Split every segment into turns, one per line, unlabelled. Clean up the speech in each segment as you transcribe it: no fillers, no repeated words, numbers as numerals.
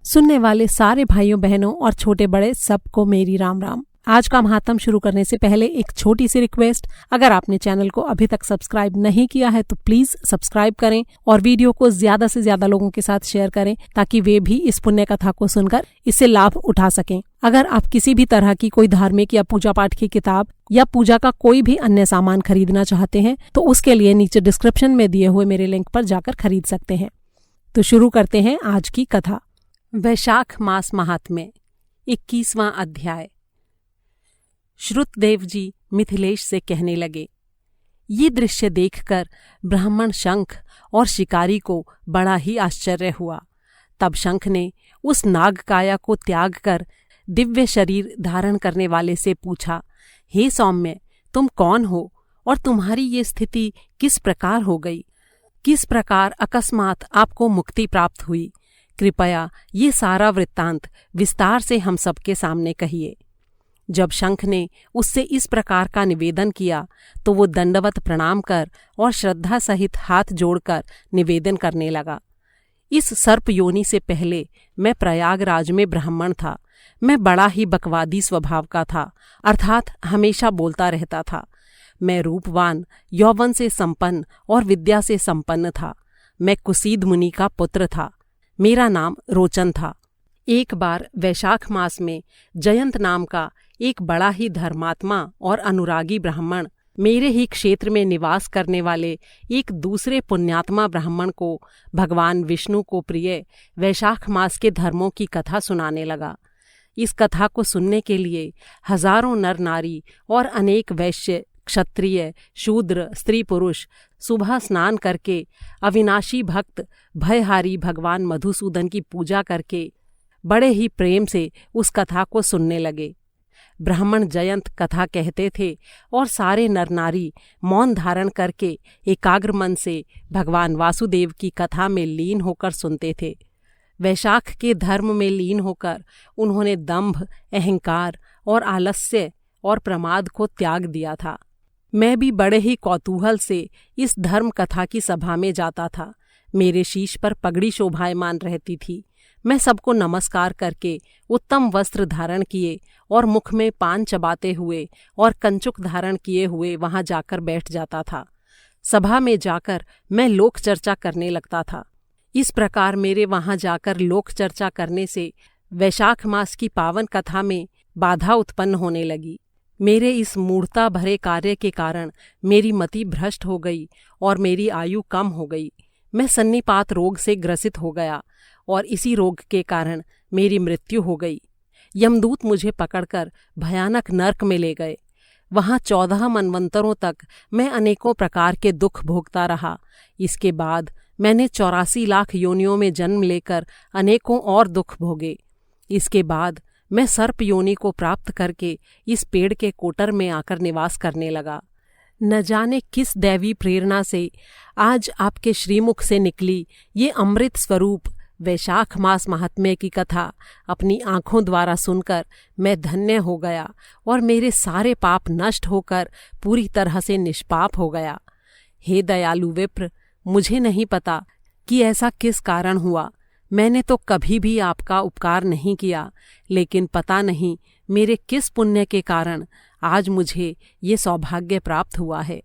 सुनने वाले सारे भाइयों बहनों और छोटे बड़े सबको मेरी राम राम। आज का महात्म शुरू करने से पहले एक छोटी सी रिक्वेस्ट, अगर आपने चैनल को अभी तक सब्सक्राइब नहीं किया है तो प्लीज सब्सक्राइब करें और वीडियो को ज्यादा से ज्यादा लोगों के साथ शेयर करें ताकि वे भी इस पुण्य कथा को सुनकर इससे लाभ उठा सकें। अगर आप किसी भी तरह की कोई धार्मिक या पूजा पाठ की किताब या पूजा का कोई भी अन्य सामान खरीदना चाहते हैं तो उसके लिए नीचे डिस्क्रिप्शन में दिए हुए मेरे लिंक पर जाकर खरीद सकते हैं। तो शुरू करते हैं आज की कथा। वैशाख मास महात्म्य 21वां अध्याय। श्रुतदेव जी मिथिलेश से कहने लगे, ये दृश्य देखकर ब्राह्मण शंख और शिकारी को बड़ा ही आश्चर्य हुआ। तब शंख ने उस नागकाया को त्याग कर दिव्य शरीर धारण करने वाले से पूछा, हे सौम्य, तुम कौन हो और तुम्हारी ये स्थिति किस प्रकार हो गई? किस प्रकार अकस्मात आपको मुक्ति प्राप्त हुई? कृपया ये सारा वृत्तांत विस्तार से हम सबके सामने कहिए। जब शंख ने उससे इस प्रकार का निवेदन किया तो वो दंडवत प्रणाम कर और श्रद्धा सहित हाथ जोड़कर निवेदन करने लगा, इस सर्प योनि से पहले मैं प्रयागराज में ब्राह्मण था। मैं बड़ा ही बकवादी स्वभाव का था, अर्थात हमेशा बोलता रहता था। मैं रूपवान, यौवन से संपन्न और विद्या से संपन्न था। मैं कुसीद मुनि का पुत्र था। मेरा नाम रोचन था। एक बार वैशाख मास में जयंत नाम का एक बड़ा ही धर्मात्मा और अनुरागी ब्राह्मण मेरे ही क्षेत्र में निवास करने वाले एक दूसरे पुण्यात्मा ब्राह्मण को भगवान विष्णु को प्रिय वैशाख मास के धर्मों की कथा सुनाने लगा। इस कथा को सुनने के लिए हजारों नर नारी और अनेक वैश्य, क्षत्रिय, शूद्र, स्त्री पुरुष सुबह स्नान करके अविनाशी भक्त भयहारी भगवान मधुसूदन की पूजा करके बड़े ही प्रेम से उस कथा को सुनने लगे। ब्राह्मण जयंत कथा कहते थे और सारे नर नारी मौन धारण करके एकाग्र मन से भगवान वासुदेव की कथा में लीन होकर सुनते थे। वैशाख के धर्म में लीन होकर उन्होंने दंभ, अहंकार और आलस्य और प्रमाद को त्याग दिया था। मैं भी बड़े ही कौतूहल से इस धर्म कथा की सभा में जाता था। मेरे शीश पर पगड़ी शोभायमान रहती थी। मैं सबको नमस्कार करके उत्तम वस्त्र धारण किए और मुख में पान चबाते हुए और कंचुक धारण किए हुए वहां जाकर बैठ जाता था। सभा में जाकर मैं लोक चर्चा करने लगता था। इस प्रकार मेरे वहां जाकर लोक चर्चा करने से वैशाख मास की पावन कथा में बाधा उत्पन्न होने लगी। मेरे इस मूढ़ता भरे कार्य के कारण मेरी मति भ्रष्ट हो गई और मेरी आयु कम हो गई। मैं सन्निपात रोग से ग्रसित हो गया और इसी रोग के कारण मेरी मृत्यु हो गई। यमदूत मुझे पकड़कर भयानक नरक में ले गए। वहाँ 14 मनवंतरों तक मैं अनेकों प्रकार के दुख भोगता रहा। इसके बाद मैंने 84 लाख योनियों में जन्म लेकर अनेकों और दुख भोगे। इसके बाद मैं सर्प योनि को प्राप्त करके इस पेड़ के कोटर में आकर निवास करने लगा। न जाने किस दैवी प्रेरणा से आज आपके श्रीमुख से निकली ये अमृत स्वरूप वैशाख मास महात्म्य की कथा अपनी आंखों द्वारा सुनकर मैं धन्य हो गया और मेरे सारे पाप नष्ट होकर पूरी तरह से निष्पाप हो गया। हे दयालु विप्र, मुझे नहीं पता कि ऐसा किस कारण हुआ। मैंने तो कभी भी आपका उपकार नहीं किया, लेकिन पता नहीं मेरे किस पुण्य के कारण आज मुझे ये सौभाग्य प्राप्त हुआ है।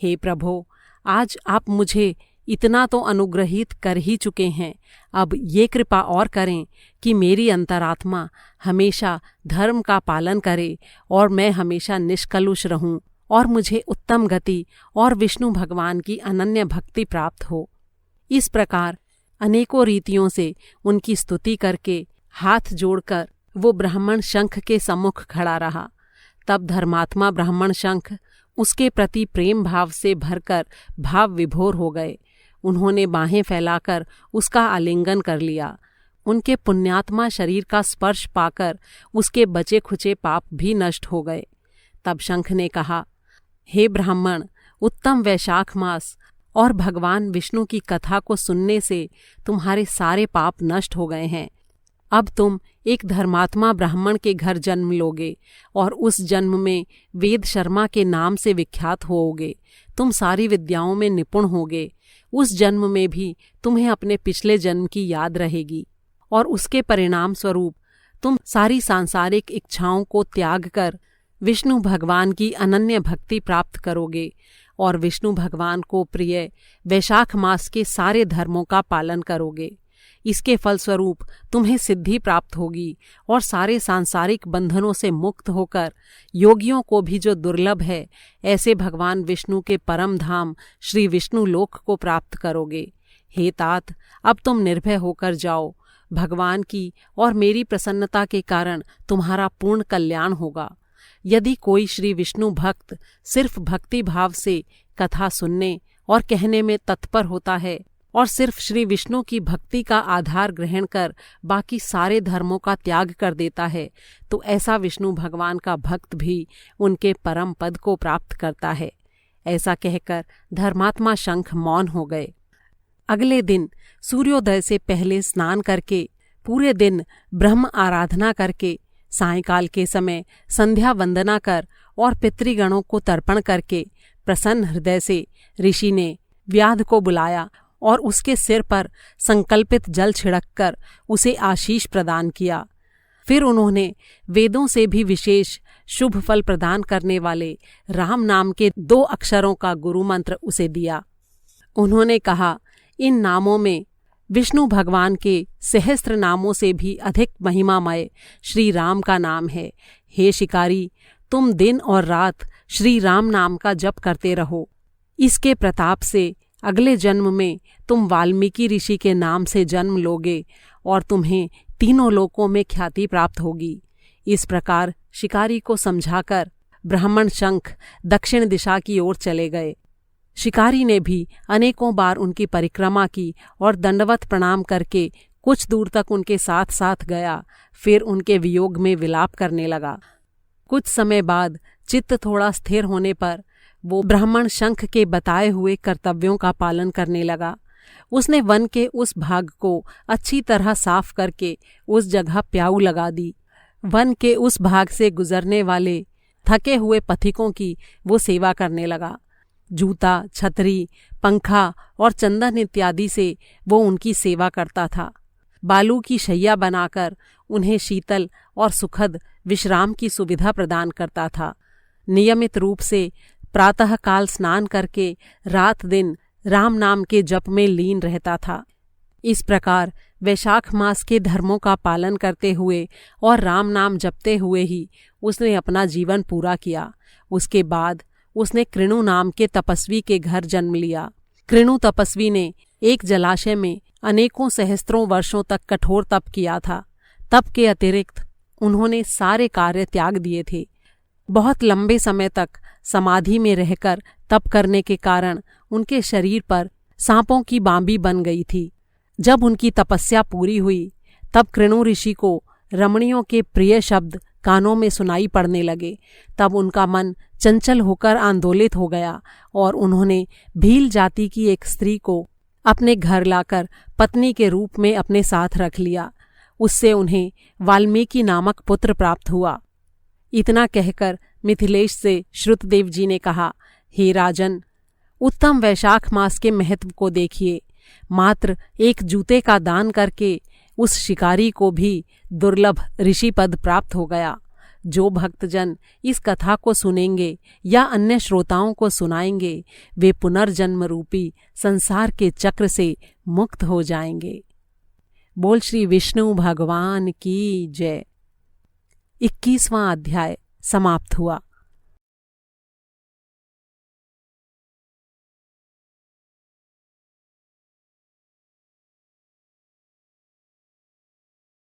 हे प्रभो, आज आप मुझे इतना तो अनुग्रहित कर ही चुके हैं, अब ये कृपा और करें कि मेरी अंतरात्मा हमेशा धर्म का पालन करे और मैं हमेशा निष्कलुष रहूं और मुझे उत्तम गति और विष्णु भगवान की अनन्य भक्ति प्राप्त हो। इस प्रकार अनेकों रीतियों से उनकी स्तुति करके हाथ जोड़कर वो ब्राह्मण शंख के सम्मुख खड़ा रहा। तब धर्मात्मा ब्राह्मण शंख उसके प्रति प्रेम भाव से भरकर भाव विभोर हो गए। उन्होंने बाहें फैलाकर उसका आलिंगन कर लिया। उनके पुण्यात्मा शरीर का स्पर्श पाकर उसके बचे खुचे पाप भी नष्ट हो गए। तब शंख ने कहा, हे ब्राह्मण, उत्तम वैशाख मास और भगवान विष्णु की कथा को सुनने से तुम्हारे सारे पाप नष्ट हो गए हैं। अब तुम एक धर्मात्मा ब्राह्मण के घर जन्म लोगे और उस जन्म में वेद शर्मा के नाम से विख्यात होओगे। तुम सारी विद्याओं में निपुण होगे। उस जन्म में भी तुम्हें अपने पिछले जन्म की याद रहेगी और उसके परिणाम स्वरूप तुम सारी सांसारिक इच्छाओं को त्याग कर विष्णु भगवान की अनन्य भक्ति प्राप्त करोगे और विष्णु भगवान को प्रिय वैशाख मास के सारे धर्मों का पालन करोगे। इसके फलस्वरूप तुम्हें सिद्धि प्राप्त होगी और सारे सांसारिक बंधनों से मुक्त होकर योगियों को भी जो दुर्लभ है ऐसे भगवान विष्णु के परम धाम श्री विष्णु लोक को प्राप्त करोगे। हे तात, अब तुम निर्भय होकर जाओ। भगवान की और मेरी प्रसन्नता के कारण तुम्हारा पूर्ण कल्याण होगा। यदि कोई श्री विष्णु भक्त सिर्फ भक्ति भाव से कथा सुनने और कहने में तत्पर होता है और सिर्फ श्री विष्णु की भक्ति का आधार ग्रहण कर बाकी सारे धर्मों का त्याग कर देता है, तो ऐसा विष्णु भगवान का भक्त भी उनके परम पद को प्राप्त करता है। ऐसा कहकर धर्मात्मा शंख मौन हो गए। अगले दिन सूर्योदय से पहले स्नान करके पूरे दिन ब्रह्म आराधना करके सायंकाल के समय संध्या वंदना कर और पितृगणों को तर्पण करके प्रसन्न हृदय से ऋषि ने व्याध को बुलाया और उसके सिर पर संकल्पित जल छिड़ककर उसे आशीष प्रदान किया। फिर उन्होंने वेदों से भी विशेष शुभ फल प्रदान करने वाले राम नाम के 2 अक्षरों का गुरु मंत्र उसे दिया। उन्होंने कहा, इन नामों में विष्णु भगवान के सहस्त्र नामों से भी अधिक महिमामय श्री राम का नाम है। हे शिकारी, तुम दिन और रात श्री राम नाम का जप करते रहो। इसके प्रताप से अगले जन्म में तुम वाल्मीकि ऋषि के नाम से जन्म लोगे और तुम्हें तीनों लोकों में ख्याति प्राप्त होगी। इस प्रकार शिकारी को समझाकर ब्राह्मण शंख दक्षिण दिशा की ओर चले गए। शिकारी ने भी अनेकों बार उनकी परिक्रमा की और दंडवत प्रणाम करके कुछ दूर तक उनके साथ साथ गया। फिर उनके वियोग में विलाप करने लगा। कुछ समय बाद चित्त थोड़ा स्थिर होने पर वो ब्राह्मण शंख के बताए हुए कर्तव्यों का पालन करने लगा। उसने वन के उस भाग को अच्छी तरह साफ करके उस जगह प्याऊ लगा दी। वन के उस भाग से गुजरने वाले थके हुए पथिकों की वो सेवा करने लगा। जूता, छतरी, पंखा और चंदन इत्यादि से वो उनकी सेवा करता था। बालू की शैया बनाकर उन्हें शीतल और सुखद विश्राम की सुविधा प्रदान करता था। नियमित रूप से प्रातःकाल स्नान करके रात दिन राम नाम के जप में लीन रहता था। इस प्रकार वैशाख मास के धर्मों का पालन करते हुए और राम नाम जपते हुए ही उसने अपना जीवन पूरा किया। उसके बाद उसने कृणु नाम के तपस्वी के घर जन्म लिया। कृणु तपस्वी ने एक जलाशय में अनेकों सहस्त्रों वर्षों तक कठोर तप किया था। तप के अतिरिक्त उन्होंने सारे कार्य त्याग दिए थे। बहुत लंबे समय तक समाधि में रहकर तप करने के कारण उनके शरीर पर सांपों की बांबी बन गई थी। जब उनकी तपस्या पूरी हुई तब कृणु ऋषि को रमणियों के प्रिय शब्द कानों में सुनाई पड़ने लगे। तब उनका मन चंचल होकर आंदोलित हो गया और उन्होंने भील जाति की एक स्त्री को अपने घर लाकर पत्नी के रूप में अपने साथ रख लिया। उससे उन्हें वाल्मीकि नामक पुत्र प्राप्त हुआ। इतना कहकर मिथिलेश से श्रुतदेव जी ने कहा, हे राजन, उत्तम वैशाख मास के महत्व को देखिए। मात्र एक जूते का दान करके उस शिकारी को भी दुर्लभ ऋषि पद प्राप्त हो गया। जो भक्तजन इस कथा को सुनेंगे या अन्य श्रोताओं को सुनाएंगे वे पुनर्जन्म रूपी संसार के चक्र से मुक्त हो जाएंगे। बोल श्री विष्णु भगवान की जय। 21वां अध्याय समाप्त हुआ।